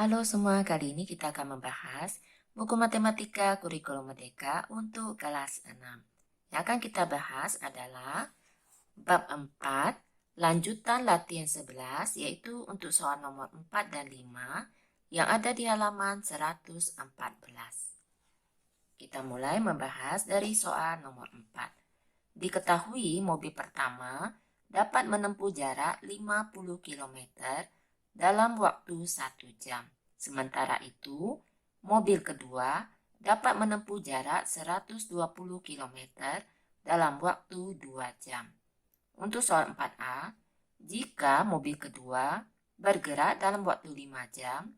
Halo semua, kali ini kita akan membahas buku matematika kurikulum merdeka untuk kelas 6. Yang akan kita bahas adalah bab 4, lanjutan latihan 11, yaitu untuk soal nomor 4 dan 5 yang ada di halaman 114. Kita mulai membahas dari soal nomor 4. Diketahui mobil pertama dapat menempuh jarak 50 kilometer dalam waktu 1 jam. Sementara itu, mobil kedua dapat menempuh jarak 120 kilometer dalam waktu 2 jam. Untuk soal 4A, jika mobil kedua bergerak dalam waktu 5 jam,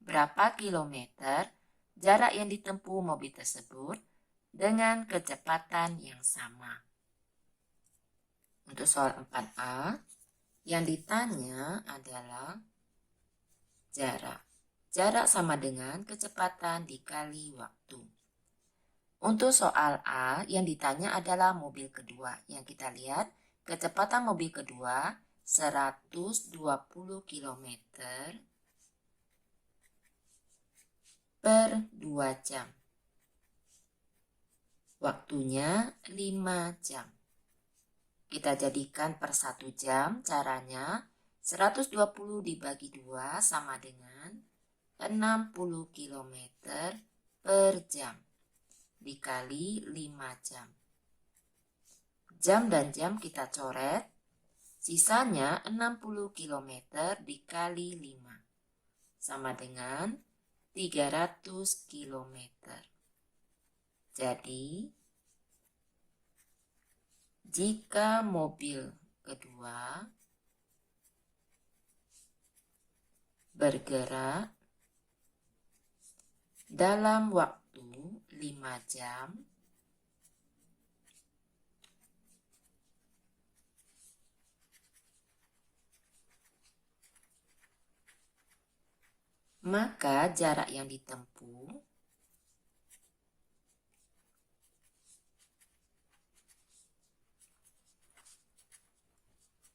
berapa kilometer jarak yang ditempuh mobil tersebut dengan kecepatan yang sama? Untuk soal 4A, yang ditanya adalah jarak. Jarak sama dengan kecepatan dikali waktu. Untuk soal A, yang ditanya adalah mobil kedua. Yang kita lihat, kecepatan mobil kedua 120 km per 2 jam. Waktunya 5 jam. Kita jadikan per 1 jam, caranya 120 dibagi 2 sama dengan 60 km per jam dikali 5 jam. Jam dan jam kita coret, sisanya 60 km dikali 5 sama dengan 300 km. Jadi, jika mobil kedua bergerak dalam waktu 5 jam, maka jarak yang ditempuh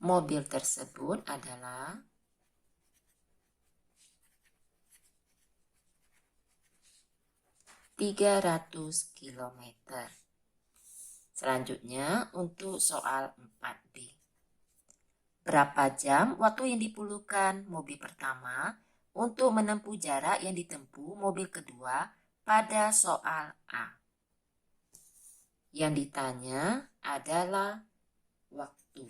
mobil tersebut adalah 300 km. Selanjutnya untuk soal 4B. Berapa jam waktu yang diperlukan mobil pertama untuk menempuh jarak yang ditempuh mobil kedua pada soal A? Yang ditanya adalah waktu.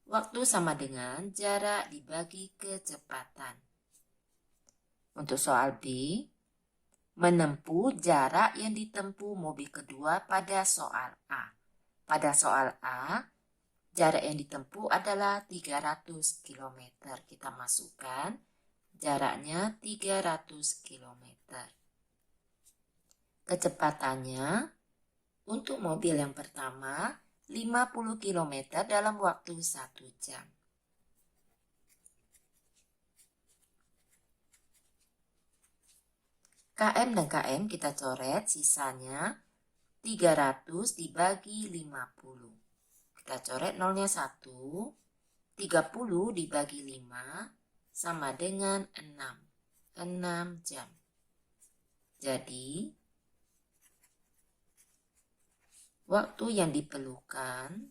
Waktu sama dengan jarak dibagi kecepatan. Untuk soal B, menempuh jarak yang ditempuh mobil kedua pada soal A. Pada soal A, jarak yang ditempuh adalah 300 km. Kita masukkan jaraknya 300 km. Kecepatannya untuk mobil yang pertama 50 km dalam waktu 1 jam. KM dan KM kita coret, sisanya 300 dibagi 50. Kita coret nolnya 1, 30 dibagi 5 sama dengan 6 jam. Jadi, waktu yang diperlukan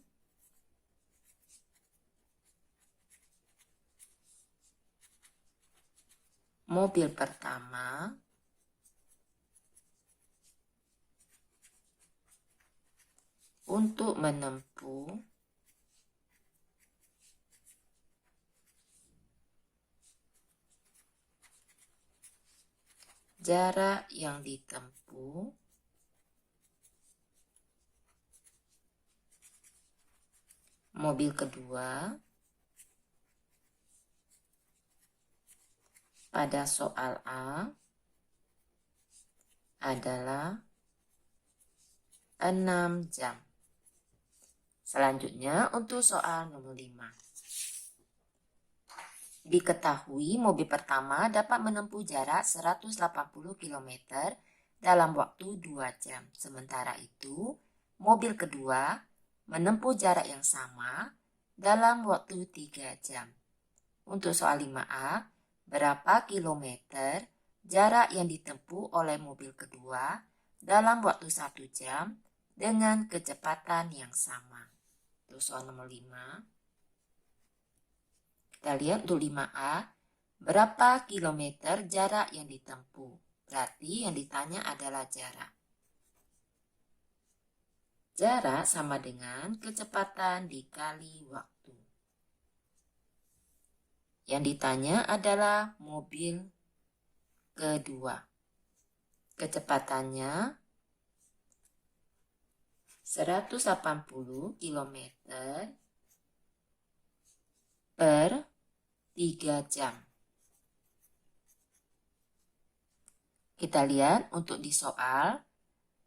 mobil pertama untuk menempuh jarak yang ditempuh mobil kedua pada soal A adalah 6 jam. Selanjutnya untuk soal nomor 5. Diketahui mobil pertama dapat menempuh jarak 180 km dalam waktu 2 jam. Sementara itu, mobil kedua menempuh jarak yang sama dalam waktu 3 jam. Untuk soal 5A, berapa kilometer jarak yang ditempuh oleh mobil kedua dalam waktu 1 jam dengan kecepatan yang sama. Itu soal nomor 5. Kita lihat untuk 5A, berapa kilometer jarak yang ditempuh? Berarti yang ditanya adalah jarak. Jarak sama dengan kecepatan dikali waktu. Yang ditanya adalah mobil kedua. Kecepatannya 180 km per 3 jam. Kita lihat untuk di soal,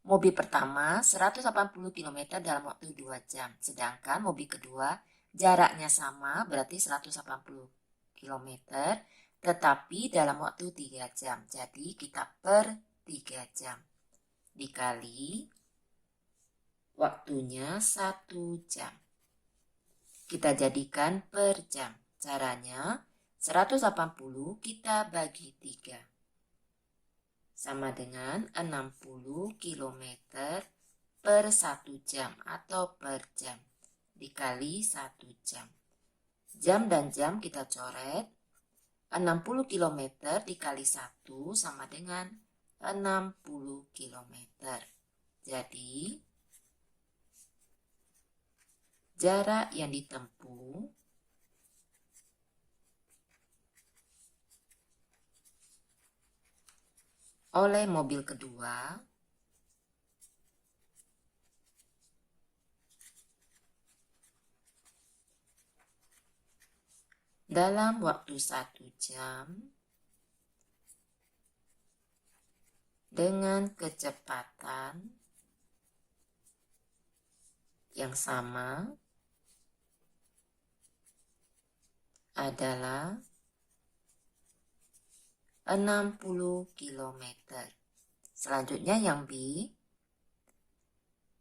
mobil pertama 180 km dalam waktu 2 jam. Sedangkan mobil kedua jaraknya sama, berarti 180 km, tetapi dalam waktu 3 jam. Jadi kita per 3 jam. Dikali waktunya 1 jam. Kita jadikan per jam. Caranya 180 kita bagi 3. Sama dengan 60 km per 1 jam atau per jam. Dikali 1 jam. Jam dan jam kita coret. 60 km dikali 1 sama dengan 60 km. Jadi jarak yang ditempuh oleh mobil kedua dalam waktu 1 jam dengan kecepatan yang sama adalah 60 km. Selanjutnya yang B.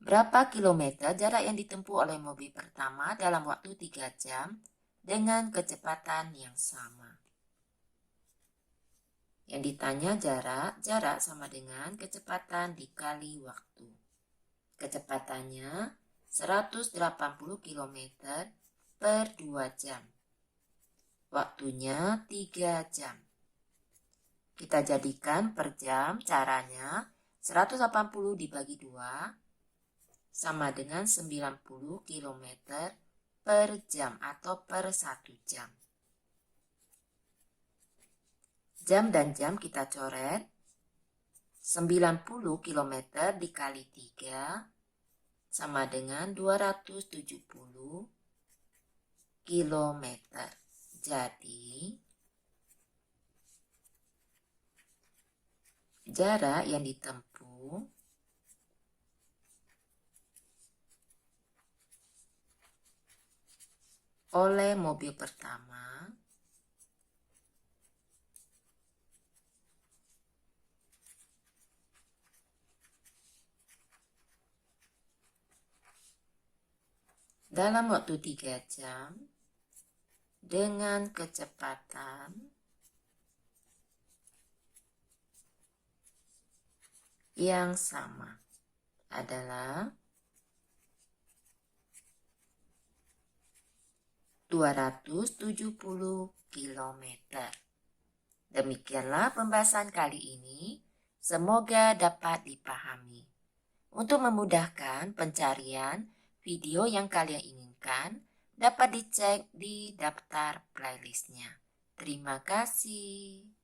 Berapa kilometer jarak yang ditempuh oleh mobil pertama dalam waktu 3 jam dengan kecepatan yang sama? Yang ditanya jarak sama dengan kecepatan dikali waktu. Kecepatannya 180 km per 2 jam. Waktunya 3 jam. Kita jadikan per jam, caranya 180 dibagi 2 sama dengan 90 km per jam atau per 1 jam. Jam dan jam kita coret. 90 km dikali 3 sama dengan 270 km. Jadi jarak yang ditempuh oleh mobil pertama dalam waktu 3 jam dengan kecepatan yang sama adalah 270 km. Demikianlah pembahasan kali ini. Semoga dapat dipahami. Untuk memudahkan pencarian video yang kalian inginkan, dapat dicek di daftar playlistnya. Terima kasih.